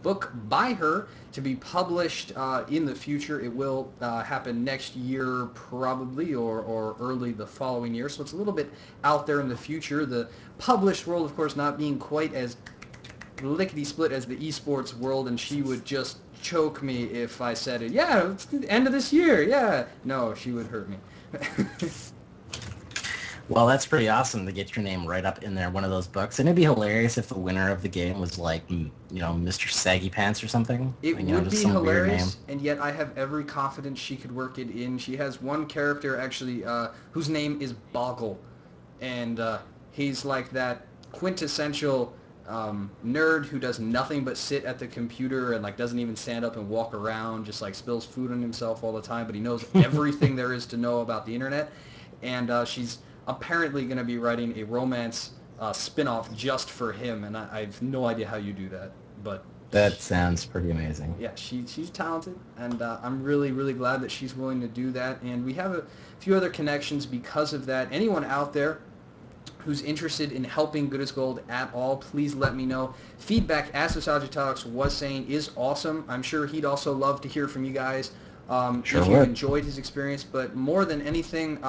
book by her to be published in the future. It will happen next year probably, or early the following year. So it's a little bit out there in the future. The published world, of course, not being quite as lickety-split as the esports world, and she would just choke me if I said it. Yeah, it's the end of this year. Yeah. No, she would hurt me. Well, that's pretty awesome to get your name right up in there, one of those books. And it'd be hilarious if the winner of the game was like, Mr. Saggy Pants or something. It like, would just be some weird name. hilarious, and yet I have every confidence she could work it in. She has one character, actually, whose name is Boggle, and he's like that quintessential nerd who does nothing but sit at the computer and like doesn't even stand up and walk around, just like spills food on himself all the time, but he knows everything there is to know about the internet. And she's apparently going to be writing a romance spin-off just for him, and I have no idea how you do that, but that sounds pretty amazing. Yeah, she's talented, and I'm really, really glad that she's willing to do that. And we have a few other connections because of that. Anyone out there who's interested in helping Good as Gold at all, please let me know. Feedback, as NostalgiaTalex was saying, is awesome. I'm sure he'd also love to hear from you guys Sure if you would. enjoyed his experience. But more than anything,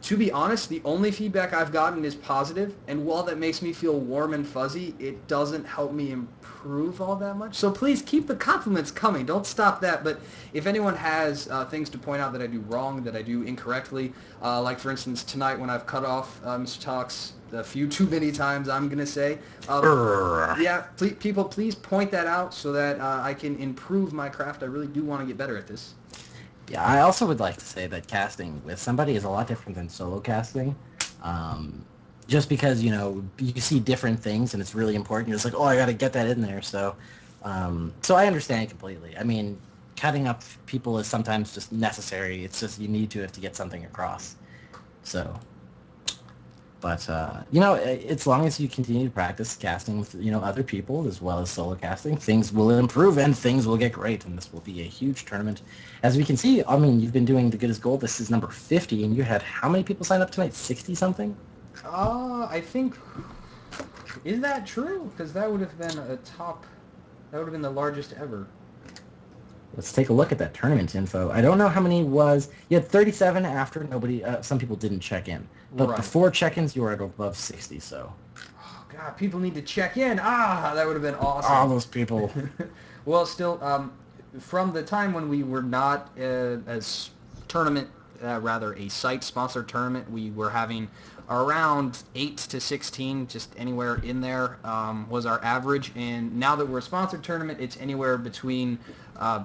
to be honest, the only feedback I've gotten is positive, and while that makes me feel warm and fuzzy, it doesn't help me improve all that much. So please keep the compliments coming. Don't stop that. But if anyone has things to point out that I do wrong, that I do incorrectly, like for instance tonight when I've cut off Mr. Talks a few too many times, I'm going to say, yeah, people please point that out so that I can improve my craft. I really do want to get better at this. Yeah, I also would like to say that casting with somebody is a lot different than solo casting. Just because, you see different things and it's really important. You're just like, oh, I got to get that in there. So I understand completely. I mean, cutting up people is sometimes just necessary. It's just you need to have to get something across. So, but, as long as you continue to practice casting with, other people as well as solo casting, things will improve and things will get great. And this will be a huge tournament. As we can see, I mean, you've been doing the Good as Gold. This is number 50, and you had how many people sign up tonight? 60-something? I think... Is that true? Because that would have been that would have been the largest ever. Let's take a look at that tournament info. I don't know how many was... You had 37 after. Some people didn't check in. But Right. Before check-ins, you were at above 60, so... Oh, God, people need to check in. That would have been awesome. All those people. Well, still, from the time when we were not as tournament, rather a site-sponsored tournament, we were having around 8 to 16, just anywhere in there was our average. And now that we're a sponsored tournament, it's anywhere between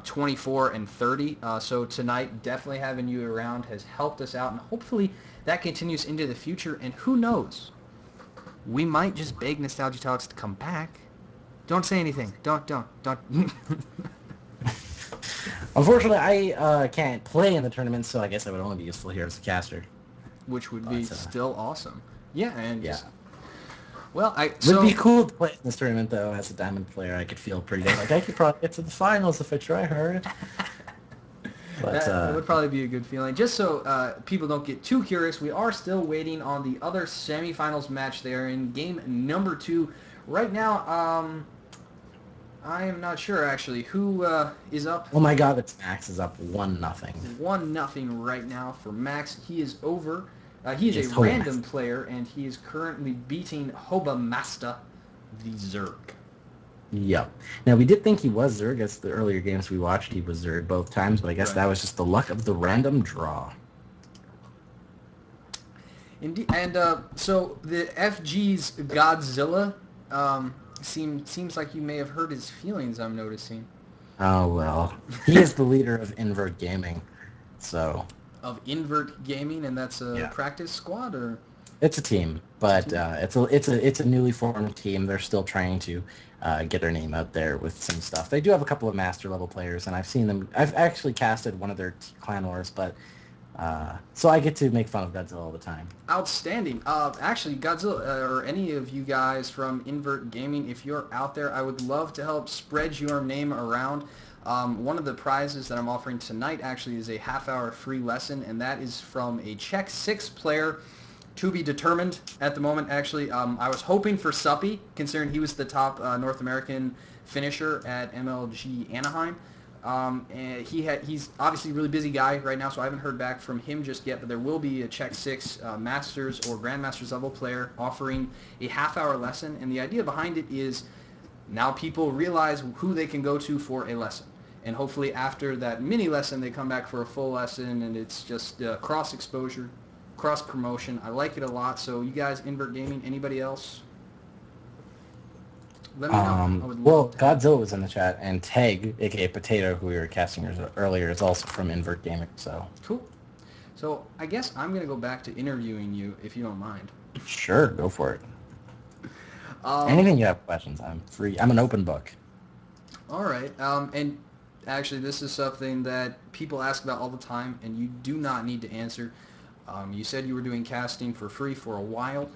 24 and 30. So tonight, definitely having you around has helped us out, and hopefully that continues into the future. And who knows? We might just beg NostalgiaTalex to come back. Don't say anything. Don't. Unfortunately, I can't play in the tournament, so I guess I would only be useful here as a caster. Which would be still awesome. Yeah, and yeah. Well, It would be cool to play in this tournament, though, as a diamond player. I could feel pretty good. Like, I could probably get to the finals if I try hard. But, that would probably be a good feeling. Just so people don't get too curious, we are still waiting on the other semifinals match. They are in game number 2. Right now, I am not sure, actually, who is up. Oh my god, it's Max is up 1-0. 1-0 right now for Max. He is over. He is a random player, and he is currently beating Hobamasta, the Zerg. Yep. Now, we did think he was Zerg. As the earlier games we watched, he was Zerg both times, but I guess that was just the luck of the random draw. Indeed. And so the FG's Godzilla seems like you may have hurt his feelings, I'm noticing. Oh, well. He is the leader of Invert Gaming, so... Of Invert Gaming, and that's a practice squad, or... It's a team, but it's a newly formed team. They're still trying to get their name out there with some stuff. They do have a couple of master level players, and I've seen them. I've actually casted one of their clan wars, but so I get to make fun of Godzilla all the time. Outstanding. Actually, Godzilla, or any of you guys from Invert Gaming, if you're out there, I would love to help spread your name around. One of the prizes that I'm offering tonight actually is a half-hour free lesson, and that is from a Czech 6 player To be determined at the moment, actually. I was hoping for Suppy, considering he was the top North American finisher at MLG Anaheim. And he's obviously a really busy guy right now, so I haven't heard back from him just yet, but there will be a Czech 6 Masters or Grandmasters level player offering a half-hour lesson, and the idea behind it is now people realize who they can go to for a lesson. And hopefully after that mini lesson, they come back for a full lesson, and it's just cross-exposure, cross-promotion. I like it a lot. So you guys, Invert Gaming, anybody else? Let me know. I would Well, love to have. Godzilla was in the chat, and Tag, aka Potato, who we were casting earlier, is also from Invert Gaming. So Cool. So I guess I'm going to go back to interviewing you, if you don't mind. sure, go for it. Um, Anything you have questions, I'm free. I'm an open book. all right. And actually, this is something that people ask about all the time, and you do not need to answer. You said you were doing casting for free for a while.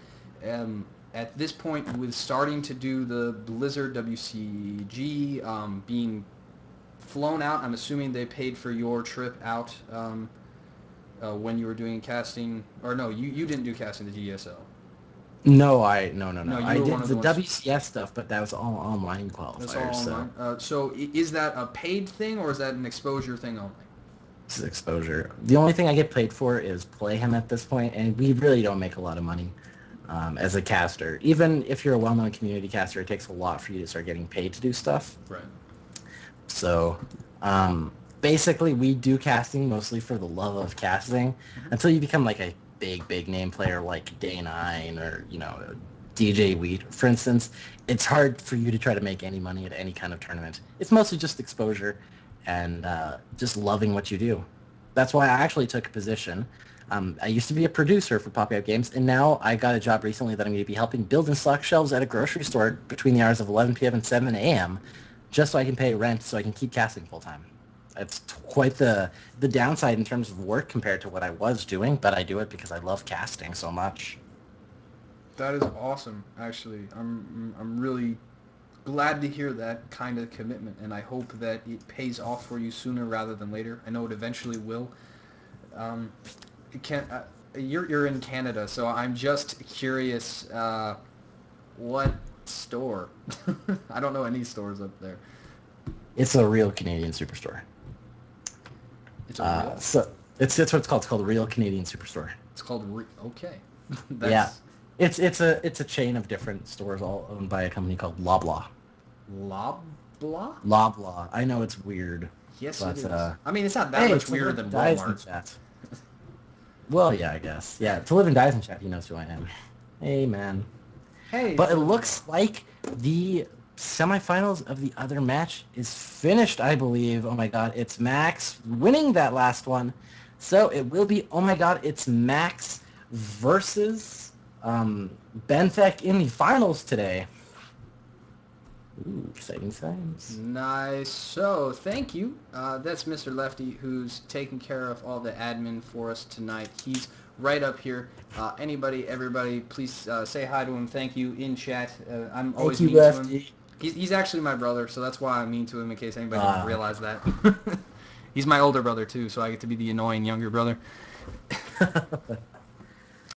At this point, with starting to do the Blizzard WCG, being flown out, I'm assuming they paid for your trip out when you were doing casting. Or no, you didn't do casting the GSL. No, No, no. you I were one did of the the ones. WCS stuff, but that was all online That's all qualifiers, so online. So is that a paid thing or is that an exposure thing only? this is exposure. The only thing I get paid for is play him at this point, and we really don't make a lot of money as a caster. Even if you're a well-known community caster, it takes a lot for you to start getting paid to do stuff. Right. So basically, we do casting mostly for the love of casting until you become like a big name player like Day9 or, DJ Wheat, for instance. It's hard for you to try to make any money at any kind of tournament. It's mostly just exposure and just loving what you do. That's why I actually took a position. I used to be a producer for Poppy Up Games, and now I got a job recently that I'm going to be helping build and stock shelves at a grocery store between the hours of 11 p.m. and 7 a.m. just so I can pay rent so I can keep casting full time. It's quite the downside in terms of work compared to what I was doing, but I do it because I love casting so much. That is awesome. Actually, I'm really glad to hear that kind of commitment, and I hope that it pays off for you sooner rather than later. I know it eventually will. Um, it can you're in Canada, so I'm just curious. What store? I don't know any stores up there. It's a real Canadian superstore. It's a real. So it's what it's called. It's called a real Canadian superstore. It's called okay. Yeah, That's it's a chain of different stores all owned by a company called Loblaw. Loblaw. Loblaw. I know it's weird, Yes, it but is. I mean, it's not that hey, much to weirder live than and dies in Walmart. chat. Well, yeah, I guess. Yeah, to live and dies in chat. He knows who I am. Hey, man. Hey, But to it live and looks die. like the semifinals of the other match is finished, I believe. Oh my god, it's Max winning that last one. So it will be, oh my god, it's Max versus Benthek in the finals today. Ooh, exciting times. Nice. So, thank you. That's Mr. Lefty, who's taking care of all the admin for us tonight. He's right up here. Anybody, everybody, please say hi to him. Thank you in chat. I'm Thank always you, mean to him. Lefty. He's actually my brother, so that's why I'm mean to him in case anybody didn't Uh, realize that. He's my older brother, too, so I get to be the annoying younger brother.